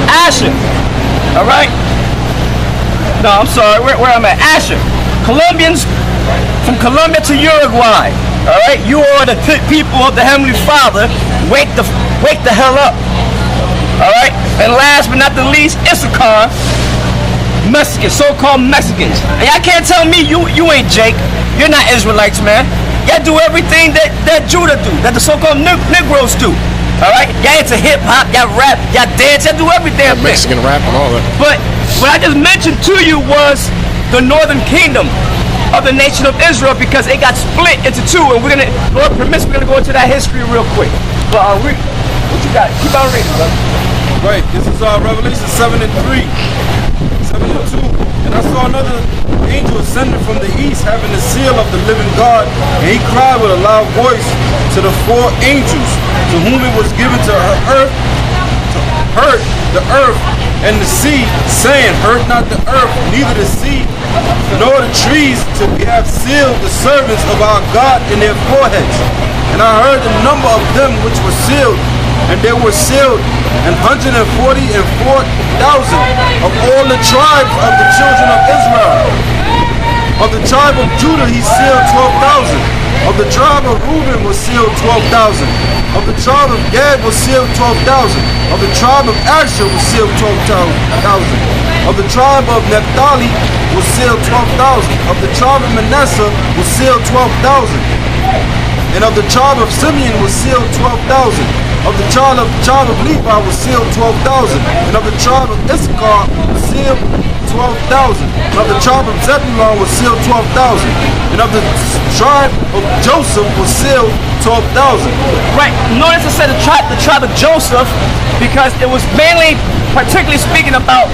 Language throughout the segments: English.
Asher. All right. No, I'm sorry. Where I'm at? Asher. Colombians from Colombia to Uruguay. All right. You are the people of the Heavenly Father. Wake the hell up. All right. And last but not the least, Issachar. Mexicans, so-called Mexicans. And y'all can't tell me you ain't Jake. You're not Israelites, man. Y'all do everything that Judah do, that the so-called Negroes do. All right? Y'all into hip-hop, y'all rap, y'all dance, y'all do everything. Mexican rap and all that. But what I just mentioned to you was the northern kingdom of the nation of Israel, because it got split into two. And we're going to, Lord permits, we're going to go into that history real quick. But what you got? Keep on reading, brother. Right. This is Revelation 7:3. 7:2, and I saw another angel ascending from the east, having the seal of the living God, and he cried with a loud voice to the four angels, to whom it was given to hurt the earth and the sea, saying, hurt not the earth, neither the sea, nor the trees, till we have sealed the servants of our God in their foreheads. And I heard the number of them which were sealed, and they were sealed 144,000 of all the tribes of the children of Israel. Of the tribe of Judah he sealed 12,000. Of the tribe of Reuben was sealed 12,000. Of the tribe of Gad was sealed 12,000. Of the tribe of Asher was sealed 12,000. Of the tribe of Naphtali was sealed 12,000. Of the tribe of Manasseh was sealed 12,000. And of the tribe of Simeon was sealed 12,000. Of the tribe of Levi was sealed 12,000. And of the tribe of Issachar was sealed 12,000. And of the tribe of Zebulun was sealed 12,000. And of the tribe of Joseph was sealed 12,000. Right. Notice I said the tribe of Joseph, because it was mainly, particularly speaking about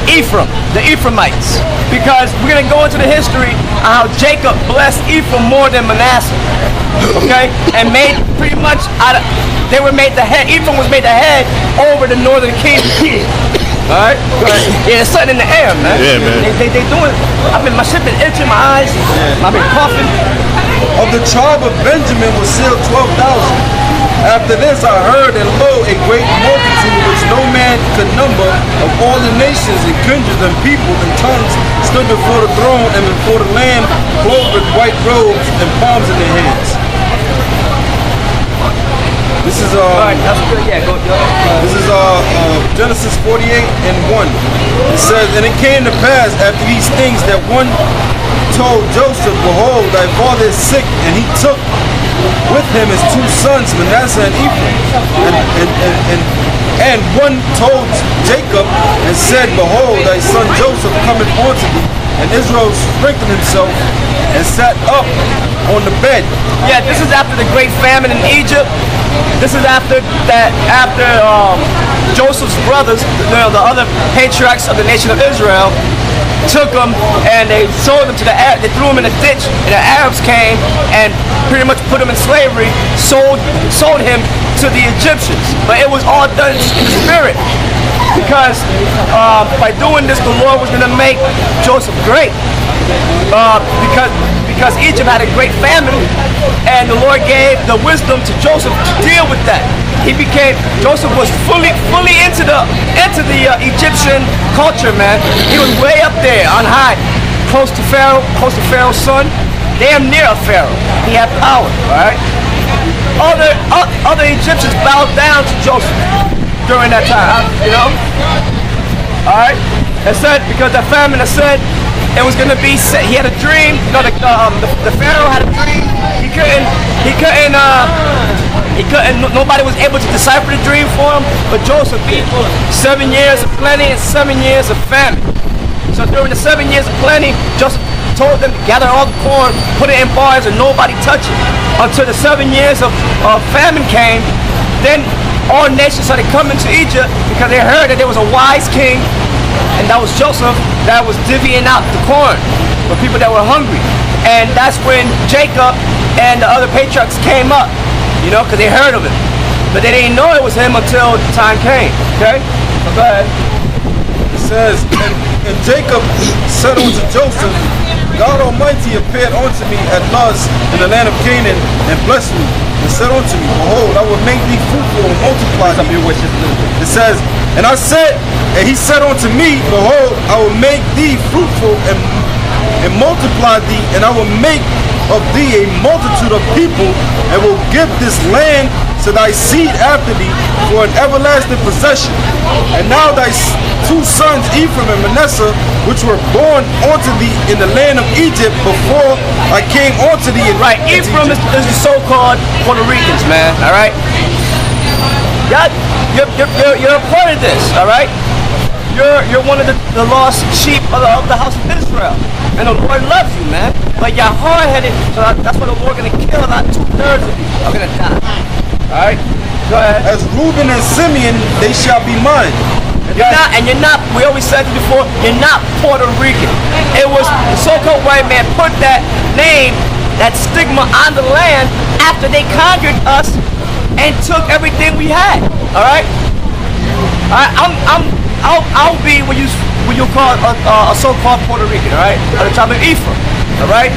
Ephraim, the Ephraimites, because we're going to go into the history of how Jacob blessed Ephraim more than Manasseh, okay, and made pretty much they were made the head. Ephraim was made the head over the northern kingdom. All right, yeah, there's something in the air, man. Yeah, man. They doing. My shit been itching, my eyes. I've been coughing. Of the tribe of Benjamin was sealed 12,000. After this I heard, and lo, a great multitude which no man could number, of all the nations and kindreds and people and tongues, stood before the throne and before the Lamb, clothed with white robes and palms in their hands. This is Alright, that's good. Yeah, go. This is Genesis 48:1. It says, and it came to pass after these things that one told Joseph, behold, thy father is sick, and he took with him his two sons, Manasseh and Ephraim. And one told Jacob and said, behold, thy son Joseph cometh unto thee. And Israel strengthened himself and sat up on the bed. Yeah, this is after the great famine in Egypt. This is after Joseph's brothers, the other patriarchs of the nation of Israel, took him and they sold him to the Arabs. They threw him in a ditch, and the Arabs came and pretty much put him in slavery, sold him to the Egyptians. But it was all done in the spirit, because by doing this, the Lord was going to make Joseph great. Because Egypt had a great famine, and the Lord gave the wisdom to Joseph to deal with that. Joseph was fully into the Egyptian culture, man. He was way up there on high, close to Pharaoh's son, damn near a Pharaoh. He had power, all right? Other Egyptians bowed down to Joseph during that time, you know? All right? It said, because the famine, it said, it was going to be, he had a dream, you know, the Pharaoh had a dream, nobody was able to decipher the dream for him, but Joseph did. 7 years of plenty and 7 years of famine. So during the 7 years of plenty, Joseph told them to gather all the corn, put it in bars, and nobody touch it. Until the 7 years of famine came, then all nations started coming to Egypt because they heard that there was a wise king, and that was Joseph, that was divvying out the corn for people that were hungry. And that's when Jacob and the other patriarchs came up, you know, because they heard of him. But they didn't know it was him until the time came, okay? So go ahead. It says, and Jacob said unto Joseph, God Almighty appeared unto me at Luz in the land of Canaan, and blessed me, and said unto me, behold, I will make thee fruitful and multiply thee. It says, And I said, and he said unto me, behold, I will make thee fruitful and multiply thee, and I will make of thee a multitude of people, and will give this land to thy seed after thee for an everlasting possession. And now thy two sons, Ephraim and Manasseh, which were born unto thee in the land of Egypt before I came unto thee. Right, Ephraim is the so-called Puerto Ricans, man. All right. You're a part of this, all right? You're one of the lost sheep of the house of Israel. And the Lord loves you, man. But you're hard-headed, so that's why the Lord gonna kill about 2/3 of you are gonna die. All right? Go ahead. As Reuben and Simeon, they shall be mine. You're not, we always said it before, you're not Puerto Rican. It was the so-called white man put that name, that stigma on the land after they conquered us and took everything we had. All right. I'll be what you call a so-called Puerto Rican. All right. At the tribe of Ephraim. All right.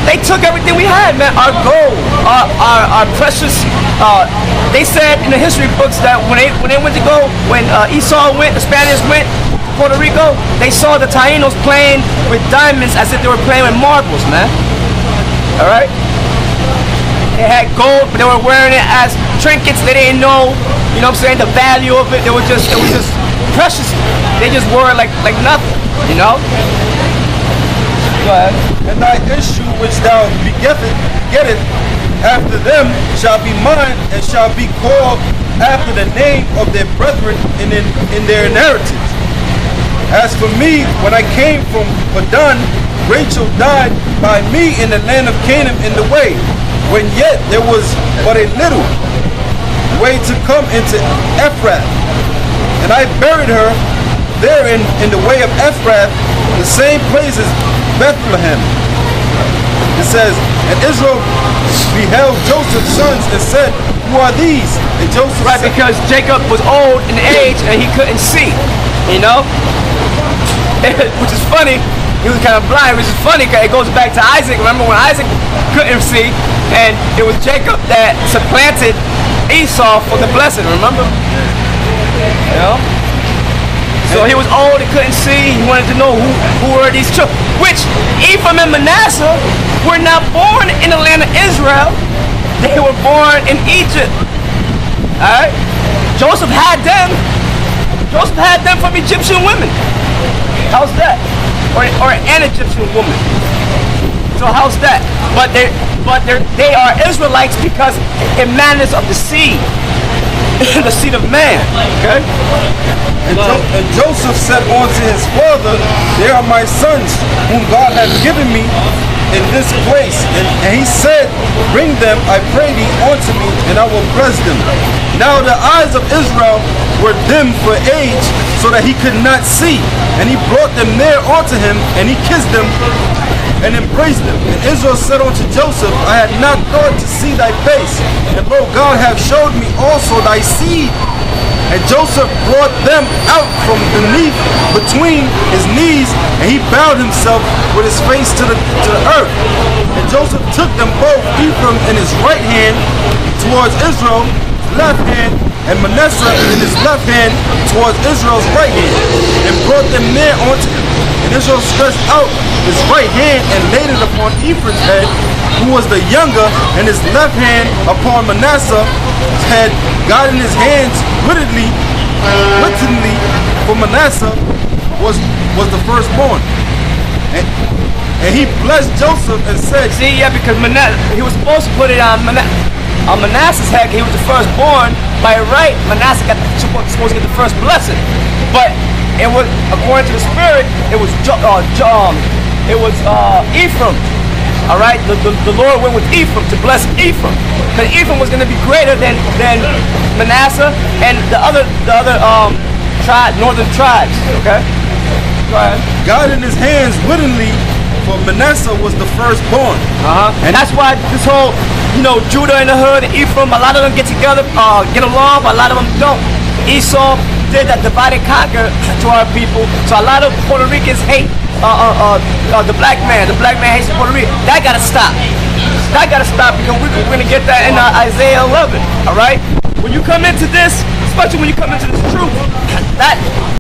They took everything we had, man. Our gold, our precious. They said in the history books that when they went to go, when Esau went, the Spaniards went to Puerto Rico, they saw the Tainos playing with diamonds as if they were playing with marbles, man. All right. They had gold, but they were wearing it as trinkets. They didn't know, you know what I'm saying, the value of it. It was just precious. They just wore it like nothing, you know? Go ahead. And thy issue which thou begettest after them shall be mine, and shall be called after the name of their brethren in their inheritance. As for me, when I came from Padan, Rachel died by me in the land of Canaan in the way, when yet there was but a little way to come into Ephrath. And I buried her therein in the way of Ephrath, the same place as Bethlehem. It says, and Israel beheld Joseph's sons and said, who are these? And Joseph said, because Jacob was old in age and he couldn't see, you know? Which is funny. He was kind of blind, which is funny because it goes back to Isaac. Remember when Isaac couldn't see, and it was Jacob that supplanted Esau for the blessing, remember? You know? So he was old, he couldn't see, he wanted to know who were these children. Which Ephraim and Manasseh were not born in the land of Israel, they were born in Egypt. Alright? Joseph had them from Egyptian women. How's that? Or an Egyptian woman. So how's that? But they are Israelites because it matters of the seed. The seed of man. Okay? And Joseph said unto his father, they are my sons, whom God hath given me in this place. And he said, bring them, I pray thee, unto me, and I will bless them. Now the eyes of Israel were dim for age, so that he could not see. And he brought them near unto him, and he kissed them and embraced them. And Israel said unto Joseph, I had not thought to see thy face, and lo, God hath showed me also thy seed. And Joseph brought them out from beneath between his knees, and he bowed himself with his face to the earth. And Joseph took them both, Ephraim in his right hand towards Israel's left hand, and Manasseh in his left hand towards Israel's right hand, and brought them near unto him. And Israel stretched out his right hand and laid it upon Ephraim's head, who was the younger, and his left hand upon Manasseh's head, God in his hands wittingly, for Manasseh was the firstborn. And he blessed Joseph and said, see, yeah, because he was supposed to put it on Manasseh's head, he was the firstborn. By right, Manasseh supposed to get the first blessing. But it was, according to the Spirit, it was Ephraim. All right, the Lord went with Ephraim to bless Ephraim, because Ephraim was going to be greater than Manasseh and the other northern tribes. Okay, go ahead. God in his hands wittingly, for Manasseh was the firstborn. And that's why this whole, Judah in the hood, Ephraim, a lot of them get together, get along, but a lot of them don't. Esau did that divide and conquer to our people, so a lot of Puerto Ricans hate the black man. The black man hates Puerto Rico. That gotta stop. That gotta stop, because we're gonna get that in Isaiah 11. All right. When you come into this, especially when you come into this truth, that